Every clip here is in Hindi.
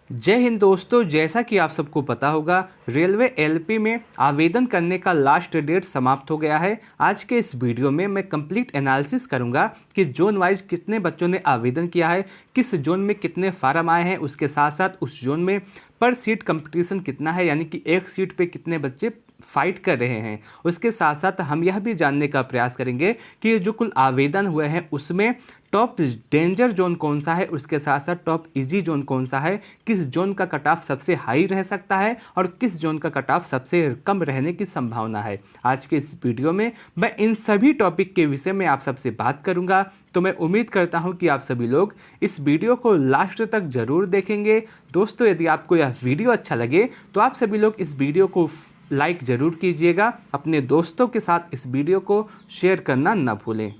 जय हिंद दोस्तों, जैसा कि आप सबको पता होगा रेलवे एलपी में आवेदन करने का लास्ट डेट समाप्त हो गया है। आज के इस वीडियो में मैं कंप्लीट एनालिसिस करूंगा कि जोन वाइज कितने बच्चों ने आवेदन किया है, किस जोन में कितने फार्म आए हैं, उसके साथ साथ उस जोन में पर सीट कंपटीशन कितना है, यानी कि एक सीट पे कितने बच्चे फाइट कर रहे हैं। उसके साथ साथ हम यह भी जानने का प्रयास करेंगे कि जो कुल आवेदन हुए हैं उसमें टॉप डेंजर जोन कौन सा है, उसके साथ साथ टॉप इजी जोन कौन सा है, किस जोन का कट ऑफ सबसे हाई रह सकता है और किस जोन का कट ऑफ सबसे कम रहने की संभावना है। आज के इस वीडियो में मैं इन सभी टॉपिक के विषय में आप सबसे बात करूंगा। तो मैं उम्मीद करता हूं कि आप सभी लोग इस वीडियो को लास्ट तक जरूर देखेंगे। दोस्तों, यदि आपको यह वीडियो अच्छा लगे तो आप सभी लोग इस वीडियो को लाइक ज़रूर कीजिएगा। अपने दोस्तों के साथ इस वीडियो को शेयर करना न भूलें।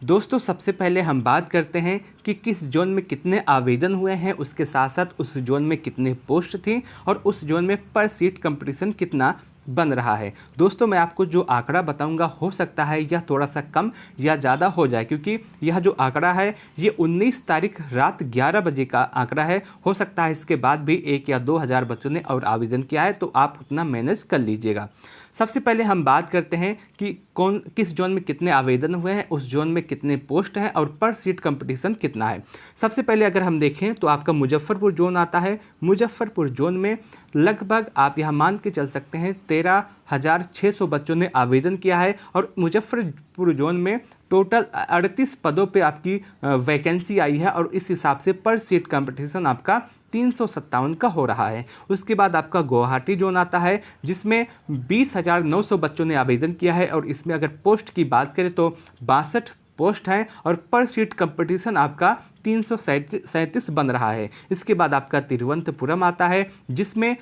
दोस्तों, सबसे पहले हम बात करते हैं कि किस जोन में कितने आवेदन हुए हैं, उसके साथ साथ उस जोन में कितने पोस्ट थी और उस जोन में पर सीट कंपटीशन कितना बन रहा है। दोस्तों, मैं आपको जो आंकड़ा बताऊंगा हो सकता है यह थोड़ा सा कम या ज़्यादा हो जाए, क्योंकि यह जो आंकड़ा है ये 19 तारीख रात 11 बजे का आंकड़ा है। हो सकता है इसके बाद भी 1 या 2 हज़ार बच्चों ने और आवेदन किया है, तो आप उतना मैनेज कर लीजिएगा। सबसे पहले हम बात करते हैं कि किस जोन में कितने आवेदन हुए हैं, उस जोन में कितने पोस्ट हैं और पर सीट कंपटीशन कितना है। सबसे पहले अगर हम देखें तो आपका मुजफ्फरपुर जोन आता है। मुजफ्फरपुर जोन में लगभग आप यह मान के चल सकते हैं 13,600 बच्चों ने आवेदन किया है और मुजफ्फरपुर जोन में टोटल 38 पदों पे आपकी वैकेंसी आई है और इस हिसाब से पर सीट कंपटीशन आपका 357 का हो रहा है। उसके बाद आपका गुवाहाटी जोन आता है जिसमें 20,900 बच्चों ने आवेदन किया है और इसमें अगर पोस्ट की बात करें तो 62 पोस्ट हैं और पर सीट कंपटीशन आपका 337 बन रहा है। इसके बाद आपका तिरुवनंतपुरम आता है जिसमें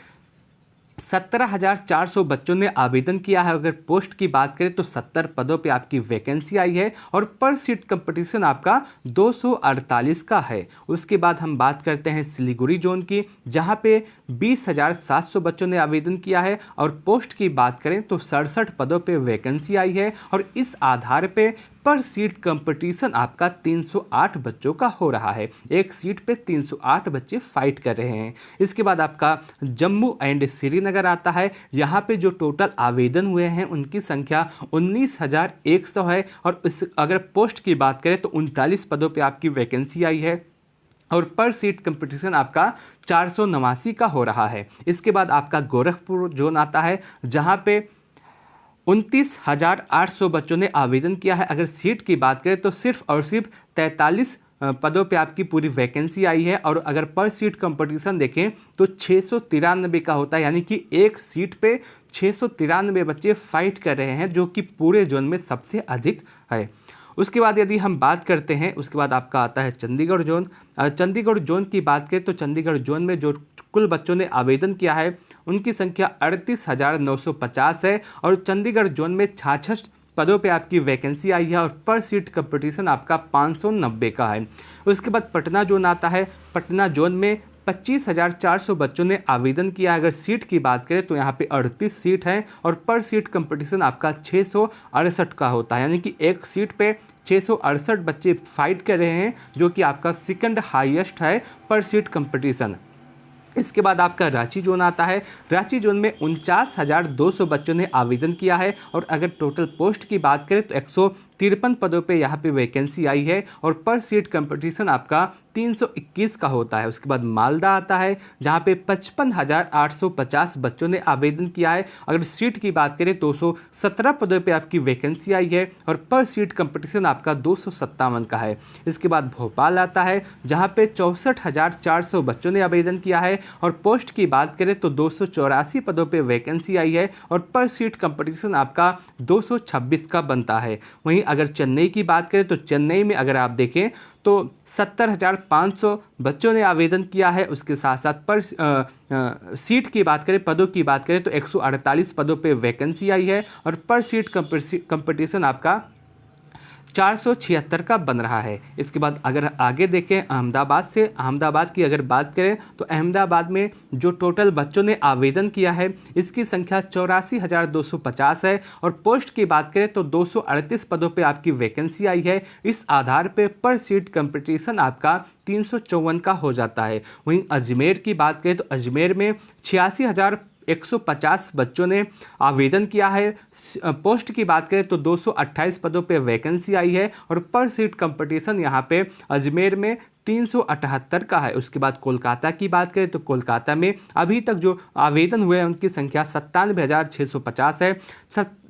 17,400 बच्चों ने आवेदन किया है। अगर पोस्ट की बात करें तो 70 पदों पे आपकी वैकेंसी आई है और पर सीट कंपटीशन आपका 248 का है। उसके बाद हम बात करते हैं सिलीगुड़ी जोन की, जहां पे 20,700 बच्चों ने आवेदन किया है और पोस्ट की बात करें तो 67 पदों पे वैकेंसी आई है और इस आधार पे पर सीट कंपटीशन आपका 308 बच्चों का हो रहा है। एक सीट पे 308 बच्चे फाइट कर रहे हैं। इसके बाद आपका जम्मू एंड श्रीनगर आता है। यहाँ पे जो टोटल आवेदन हुए हैं उनकी संख्या 19,100 है और अगर पोस्ट की बात करें तो 39 पदों पे आपकी वैकेंसी आई है और पर सीट कंपटीशन आपका 489 का हो रहा है। इसके बाद आपका गोरखपुर जोन आता है जहाँ पे 29,800 बच्चों ने आवेदन किया है। अगर सीट की बात करें तो सिर्फ और सिर्फ 43 पदों पे आपकी पूरी वैकेंसी आई है और अगर पर सीट कंपटीशन देखें तो 693 का होता है, यानी कि एक सीट पे 693 बच्चे फाइट कर रहे हैं, जो कि पूरे जोन में सबसे अधिक है। उसके बाद यदि हम बात करते हैं, उसके बाद आपका आता है चंडीगढ़ जोन। चंडीगढ़ जोन की बात करें तो चंडीगढ़ जोन में जो कुल बच्चों ने आवेदन किया है उनकी संख्या 38,950 है और चंडीगढ़ जोन में 66 पदों पे आपकी वैकेंसी आई है और पर सीट कंपटीशन आपका 590 का है। उसके बाद पटना जोन आता है। पटना जोन में 25,400 बच्चों ने आवेदन किया। अगर सीट की बात करें तो यहाँ पे 38 सीट है और पर सीट कंपटीशन आपका 668 का होता है, यानी कि एक सीट पे 668 बच्चे फाइट कर रहे हैं, जो कि आपका सेकंड हाईएस्ट है पर सीट कंपटीशन। इसके बाद आपका रांची जोन आता है। रांची जोन में 49,200 बच्चों ने आवेदन किया है और अगर टोटल पोस्ट की बात करें तो 153 पदों पे यहाँ पे वैकेंसी आई है और पर सीट कंपटीशन आपका 321 का होता है। उसके बाद मालदा आता है जहाँ पे 55,850 बच्चों ने आवेदन किया है। अगर सीट की बात करें तो 217 पदों पे आपकी वैकेंसी आई है और पर सीट कंपटीशन आपका 257 का है। इसके बाद भोपाल आता है जहाँ पे 64,400 बच्चों ने आवेदन किया है और पोस्ट की बात करें तो 284 पदों पे वैकेंसी आई है और पर सीट कंपटीशन आपका 226 का बनता है। वहीं अगर चेन्नई की बात करें तो चेन्नई में अगर आप देखें तो 70,500 बच्चों ने आवेदन किया है। उसके साथ साथ पर सीट की बात करें, पदों की बात करें तो 148 पदों पे वैकेंसी आई है और पर सीट कंपटीशन आपका 476 का बन रहा है। इसके बाद अगर आगे देखें अहमदाबाद की अगर बात करें तो अहमदाबाद में जो टोटल बच्चों ने आवेदन किया है इसकी संख्या 84,250 है और पोस्ट की बात करें तो 238 पदों पे आपकी वैकेंसी आई है। इस आधार पे पर सीट कंपटीशन आपका 354 का हो जाता है। वहीं अजमेर की बात करें तो अजमेर में 86,150 बच्चों ने आवेदन किया है। पोस्ट की बात करें तो 228 पदों पे वैकेंसी आई है और पर सीट कंपटीशन यहाँ पे अजमेर में 378 का है। उसके बाद कोलकाता की बात करें तो कोलकाता में अभी तक जो आवेदन हुए हैं उनकी संख्या 97,650 है।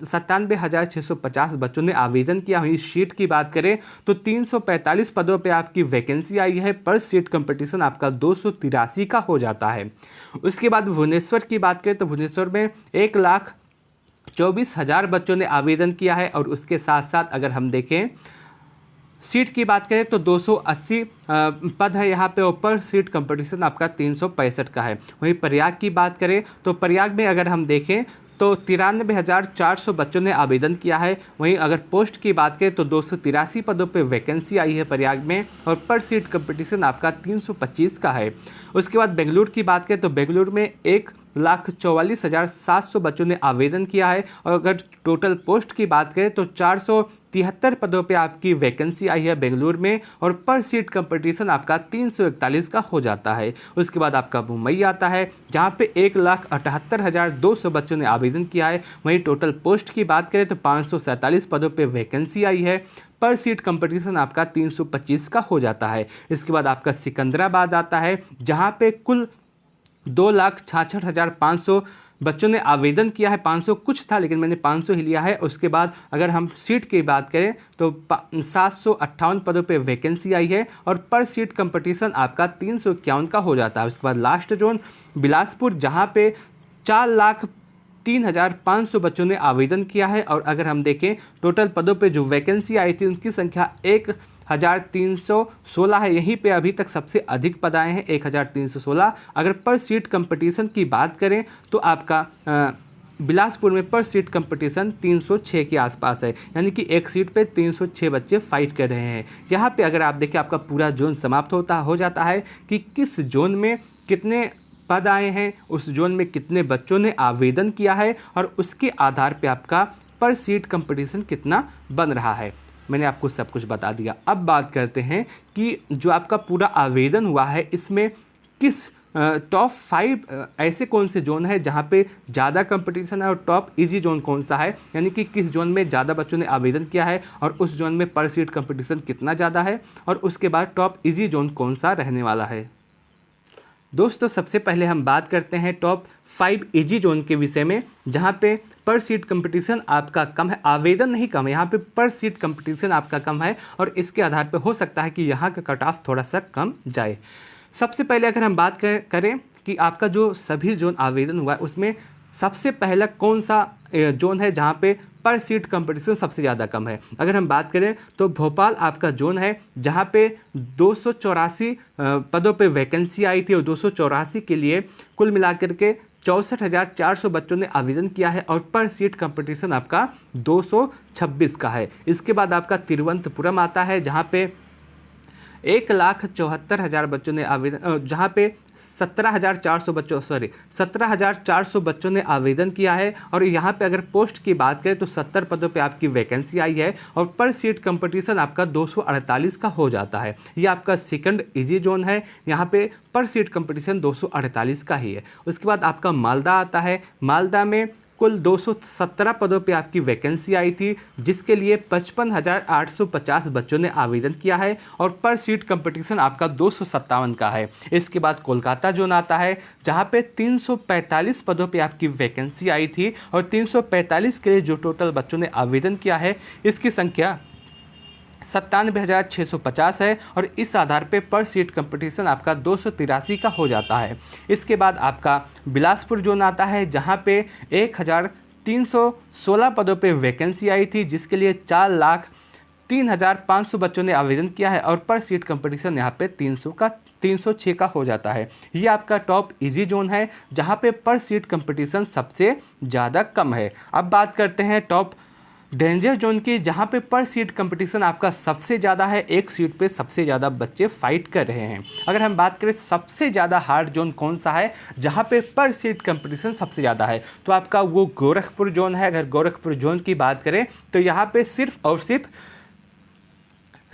97,650 बच्चों ने आवेदन किया। वहीं सीट की बात करें तो 345 पदों पे आपकी वैकेंसी आई है। पर सीट कंपटीशन आपका 283 का हो जाता है। उसके बाद भुवनेश्वर की बात करें तो भुवनेश्वर में 1,24,000 बच्चों ने आवेदन किया है और उसके साथ साथ अगर हम देखें सीट की बात करें तो 280 पद है यहाँ पे और पर सीट कंपटीशन आपका 365 का है। वहीं प्रयाग की बात करें तो प्रयाग में अगर हम देखें तो 93,400 बच्चों ने आवेदन किया है। वहीं अगर पोस्ट की बात करें तो 283 पदों पे वैकेंसी आई है प्रयाग में और पर सीट कंपटीशन आपका 325 का है। उसके बाद बेंगलुरु की बात करें तो बेंगलुरु में 1,44,700 बच्चों ने आवेदन किया है और अगर टोटल पोस्ट की बात करें तो 473 पदों पे आपकी वैकेंसी आई है बेंगलुरु में और पर सीट कंपटीशन आपका 341 का हो जाता है। उसके बाद आपका मुंबई आता है जहाँ पे 1,78,200 बच्चों ने आवेदन किया है। वहीं टोटल पोस्ट की बात करें तो 547 पदों पे वैकेंसी आई है। पर सीट कंपटीशन आपका 325 का हो जाता है। इसके बाद आपका सिकंदराबाद आता है जहाँ पे कुल 2,66,500 बच्चों ने आवेदन किया है। 500 कुछ था लेकिन मैंने 500 ही लिया है। उसके बाद अगर हम सीट की बात करें तो 758 पदों पे वैकेंसी आई है और पर सीट कंपटीशन आपका 351 का हो जाता है। उसके बाद लास्ट जोन बिलासपुर जहां पे 4,03,500 बच्चों ने आवेदन किया है और अगर हम देखें टोटल पदों पे जो वैकेंसी आई थी उनकी संख्या 1,316 है। यहीं पे अभी तक सबसे अधिक पद आए हैं 1,316। अगर पर सीट कंपटीशन की बात करें तो आपका बिलासपुर में पर सीट कंपटीशन 306 के आसपास है, यानी कि एक सीट पे 306 बच्चे फाइट कर रहे हैं। यहाँ पे अगर आप देखें आपका पूरा जोन समाप्त हो जाता है कि किस जोन में कितने पद आए हैं, उस जोन में कितने बच्चों ने आवेदन किया है और उसके आधार पे आपका पर सीट कंपटीशन कितना बन रहा है। मैंने आपको सब कुछ बता दिया। अब बात करते हैं कि जो आपका पूरा आवेदन हुआ है इसमें किस टॉप 5 ऐसे कौन से जोन है जहाँ पे ज़्यादा कंपटीशन है और टॉप इजी जोन कौन सा है, यानी कि किस जोन में ज़्यादा बच्चों ने आवेदन किया है और उस जोन में पर सीट कंपटीशन कितना ज़्यादा है और उसके बाद टॉप इजी जोन कौन सा रहने वाला है। दोस्तों सबसे पहले हम बात करते हैं टॉप 5 इजी जोन के विषय में, जहाँ पे पर सीट कंपटीशन आपका कम है, आवेदन नहीं कम है, यहाँ पे पर सीट कंपटीशन आपका कम है और इसके आधार पे हो सकता है कि यहाँ का कट ऑफ थोड़ा सा कम जाए। सबसे पहले अगर हम बात करें कि आपका जो सभी जोन आवेदन हुआ है उसमें सबसे पहला कौन सा जोन है जहाँ पे पर सीट कंपटीशन सबसे ज़्यादा कम है। अगर हम बात करें तो भोपाल आपका जोन है जहाँ पे 284 पदों पे वैकेंसी आई थी और 284 के लिए कुल मिलाकर के 64,400 बच्चों ने आवेदन किया है और पर सीट कंपटीशन आपका 226 का है। इसके बाद आपका तिरुवनंतपुरम आता है जहाँ पे 1,74,000 बच्चों ने आवेदन, जहाँ पे 17,400 बच्चों ने आवेदन किया है और यहाँ पे अगर पोस्ट की बात करें तो 70 पदों पे आपकी वैकेंसी आई है और पर सीट कंपटीशन आपका 248 का हो जाता है। ये आपका सेकंड इजी जोन है, यहाँ पे पर सीट कंपटीशन 248 का ही है। उसके बाद आपका मालदा आता है। मालदा में कुल 217 पदों पे आपकी वैकेंसी आई थी जिसके लिए 55,850 बच्चों ने आवेदन किया है और पर सीट कंपटीशन आपका 257 का है। इसके बाद कोलकाता जोन आता है जहां पे 345 पदों पे आपकी वैकेंसी आई थी और 345 के लिए जो टोटल बच्चों ने आवेदन किया है इसकी संख्या 97,650 है और इस आधार पे पर सीट कंपटीशन आपका 283 का हो जाता है। इसके बाद आपका बिलासपुर जोन आता है जहां पे 1,316 पदों पे वैकेंसी आई थी जिसके लिए 4,03,500 बच्चों ने आवेदन किया है और पर सीट कंपटीशन यहाँ पे 306 का हो जाता है। ये आपका टॉप इजी जोन है जहाँ पे पर सीट कंपटीशन सबसे ज़्यादा कम है। अब बात करते हैं टॉप डेंजर जोन की, जहाँ पे पर सीट कंपटीशन आपका सबसे ज़्यादा है, एक सीट पे सबसे ज़्यादा बच्चे फाइट कर रहे हैं। अगर हम बात करें सबसे ज़्यादा हार्ड जोन कौन सा है जहाँ पे पर सीट कंपटीशन सबसे ज़्यादा है, तो आपका वो गोरखपुर जोन है। अगर गोरखपुर जोन की बात करें तो यहाँ पे सिर्फ और सिर्फ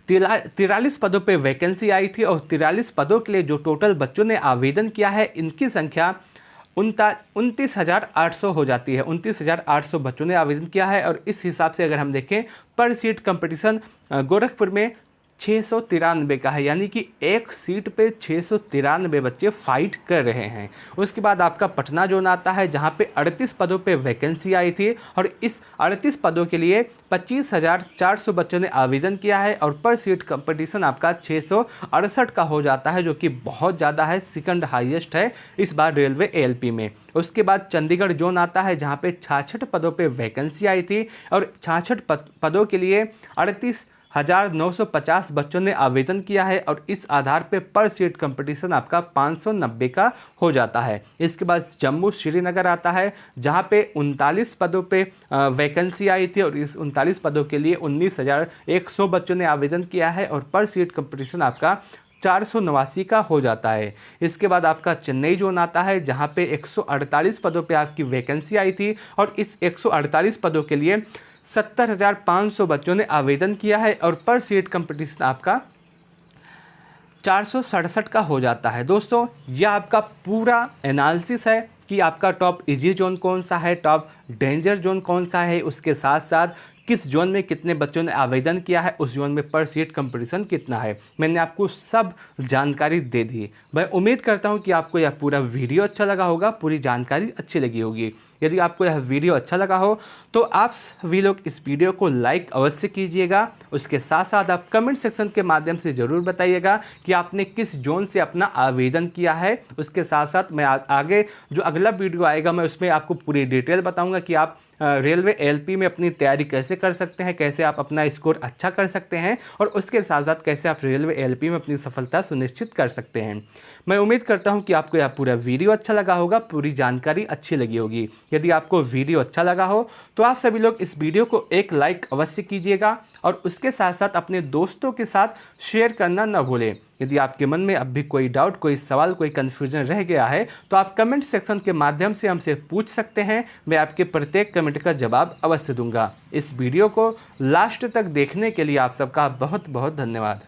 43 पदों पे वैकेंसी आई थी, और 43 पदों के लिए जो टोटल बच्चों ने आवेदन किया है इनकी संख्या 29,800 हो जाती है। 29,800 बच्चों ने आवेदन किया है, और इस हिसाब से अगर हम देखें पर सीट कंपटीशन गोरखपुर में 693 का है, यानी कि एक सीट पे 693 बच्चे फाइट कर रहे हैं। उसके बाद आपका पटना जोन आता है, जहां पे 38 पदों पे वैकेंसी आई थी, और इस 38 पदों के लिए 25,400 बच्चों ने आवेदन किया है, और पर सीट कंपटीशन आपका 668 का हो जाता है, जो कि बहुत ज़्यादा है, सेकंड हाईएस्ट है इस बार रेलवे एएलपी में। उसके बाद चंडीगढ़ जोन आता है, जहाँ पे 66 पदों पे वैकेंसी आई थी, और 66 पदों के लिए 38,950 बच्चों ने आवेदन किया है, और इस आधार पे पर सीट कंपटीशन आपका 590 का हो जाता है। इसके बाद जम्मू श्रीनगर आता है, जहां पे 39 पदों पे वैकेंसी आई थी, और इस 39 पदों के लिए 19,100 बच्चों ने आवेदन किया है, और पर सीट कंपटीशन आपका 489 का हो जाता है। इसके बाद आपका चेन्नई जोन आता है, जहां पे 148 पदों पे आपकी वैकेंसी आई थी, और इस 148 पदों के लिए 70,500 बच्चों ने आवेदन किया है, और पर सीट कंपटीशन आपका 467 का हो जाता है। दोस्तों, यह आपका पूरा एनालिसिस है कि आपका टॉप इजी जोन कौन सा है, टॉप डेंजर जोन कौन सा है, उसके साथ साथ किस जोन में कितने बच्चों ने आवेदन किया है, उस जोन में पर सीट कंपटीशन कितना है। मैंने आपको सब जानकारी दे दी। मैं उम्मीद करता हूं कि आपको यह पूरा वीडियो अच्छा लगा होगा, पूरी जानकारी अच्छी लगी होगी। यदि आपको यह वीडियो अच्छा लगा हो तो आप सभी लोग इस वीडियो को लाइक अवश्य कीजिएगा। उसके साथ साथ आप कमेंट सेक्शन के माध्यम से ज़रूर बताइएगा कि आपने किस जोन से अपना आवेदन किया है। उसके साथ साथ मैं आगे जो अगला वीडियो आएगा मैं उसमें आपको पूरी डिटेल बताऊंगा कि आप रेलवे एएलपी में अपनी तैयारी कैसे कर सकते हैं, कैसे आप अपना स्कोर अच्छा कर सकते हैं, और उसके साथ साथ कैसे आप रेलवे एएलपी में अपनी सफलता सुनिश्चित कर सकते हैं। मैं उम्मीद करता हूं कि आपको यह पूरा वीडियो अच्छा लगा होगा, पूरी जानकारी अच्छी लगी होगी। यदि आपको वीडियो अच्छा लगा हो तो आप सभी लोग इस वीडियो को एक लाइक अवश्य कीजिएगा, और उसके साथ साथ अपने दोस्तों के साथ शेयर करना न भूलें। यदि आपके मन में अब भी कोई डाउट, कोई सवाल, कोई कन्फ्यूजन रह गया है तो आप कमेंट सेक्शन के माध्यम से हमसे पूछ सकते हैं। मैं आपके प्रत्येक कमेंट का जवाब अवश्य दूंगा। इस वीडियो को लास्ट तक देखने के लिए आप सबका बहुत बहुत धन्यवाद।